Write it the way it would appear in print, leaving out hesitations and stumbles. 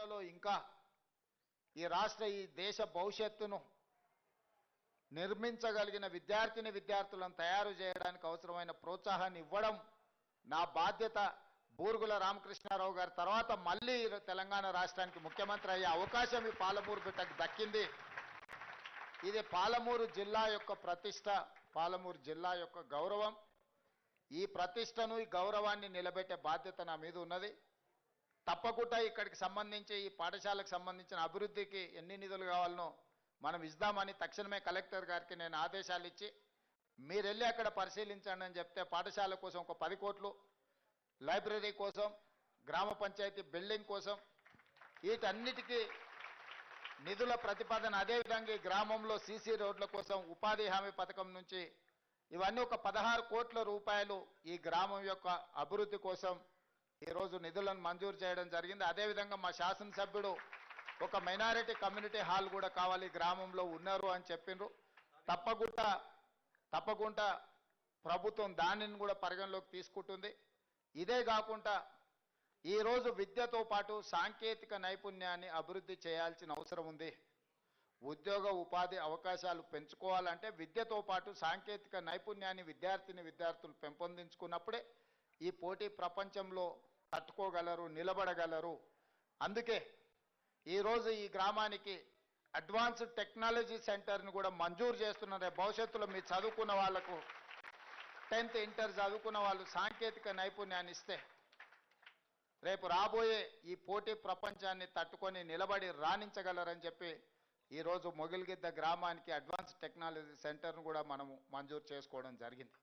సంవత్సరాలలో ఇంకా ఈ రాష్ట్ర ఈ దేశ భవిష్యత్తును నిర్మించగలిగిన విద్యార్థులను తయారు చేయడానికి అవసరమైన ప్రోత్సాహాన్ని ఇవ్వడం నా బాధ్యత. బూరుగుల రామకృష్ణారావు గారి తర్వాత మళ్ళీ తెలంగాణ రాష్ట్రానికి ముఖ్యమంత్రి అయ్యే అవకాశం ఈ పాలమూరు బిడ్డకు దక్కింది. ఇది పాలమూరు జిల్లా యొక్క ప్రతిష్ట, పాలమూరు జిల్లా యొక్క గౌరవం. ఈ ప్రతిష్టను ఈ గౌరవాన్ని నిలబెట్టే బాధ్యత నా మీద ఉన్నది. తప్పకుండా ఇక్కడికి సంబంధించి ఈ పాఠశాలకు సంబంధించిన అభివృద్ధికి ఎన్ని నిధులు కావాలనో మనం ఇద్దామని తక్షణమే కలెక్టర్ గారికి నేను ఆదేశాలు ఇచ్చి మీరు వెళ్ళి అక్కడ పరిశీలించండి అని చెప్తే పాఠశాల కోసం ఒక 10 కోట్లు, లైబ్రరీ కోసం, గ్రామ పంచాయతీ బిల్డింగ్ కోసం, వీటన్నిటికీ నిధుల ప్రతిపాదన. అదేవిధంగా ఈ గ్రామంలో సీసీ రోడ్ల కోసం ఉపాధి హామీ పథకం నుంచి ఇవన్నీ ఒక 16 కోట్ల రూపాయలు ఈ గ్రామం యొక్క అభివృద్ధి కోసం ఈరోజు నిధులను మంజూరు చేయడం జరిగింది. అదేవిధంగా మా శాసనసభ్యుడు ఒక మైనారిటీ కమ్యూనిటీ హాల్ కూడా కావాలి గ్రామంలో ఉన్నారు అని చెప్పిండ్రు. తప్పకుండా ప్రభుత్వం దానిని కూడా పరిగణలోకి తీసుకుంటుంది. ఇదే కాకుండా ఈరోజు విద్యతో పాటు సాంకేతిక నైపుణ్యాన్ని అభివృద్ధి చేయాల్సిన అవసరం ఉంది. ఉద్యోగ ఉపాధి అవకాశాలు పెంచుకోవాలంటే విద్యతో పాటు సాంకేతిక నైపుణ్యాన్ని విద్యార్థులు పెంపొందించుకున్నప్పుడే ఈ పోటీ ప్రపంచంలో తట్టుకోగలరు, నిలబడగలరు. అందుకే ఈరోజు ఈ గ్రామానికి అడ్వాన్స్డ్ టెక్నాలజీ సెంటర్ని కూడా మంజూరు చేస్తున్నారు. భవిష్యత్తులో మీరు చదువుకున్న వాళ్లకు 10th ఇంటర్ చదువుకున్న వాళ్ళు సాంకేతిక నైపుణ్యాన్ని ఇస్తే రేపు రాబోయే ఈ పోటీ ప్రపంచాన్ని తట్టుకొని నిలబడి రాణించగలరని చెప్పి ఈరోజు మొగిలిగిద్ద గ్రామానికి అడ్వాన్స్డ్ టెక్నాలజీ సెంటర్ను కూడా మనము మంజూరు చేసుకోవడం జరిగింది.